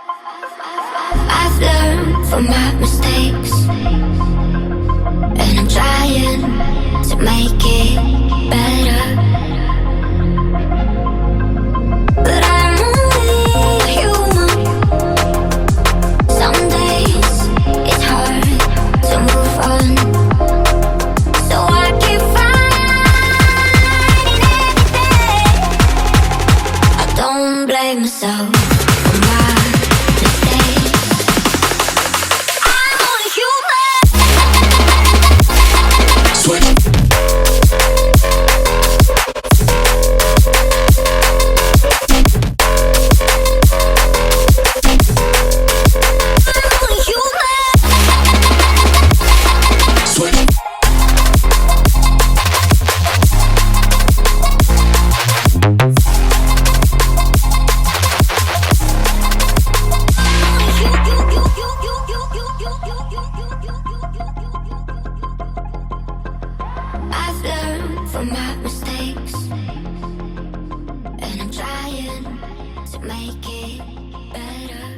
I've learned from my mistakes, and I'm trying to make it better. But I'm only human. Some days it's hard to move on, so I keep fighting every day. I don't blame myself for my mistakes. I'm only human. Switch. I've learned from my mistakes, and I'm trying to make it better.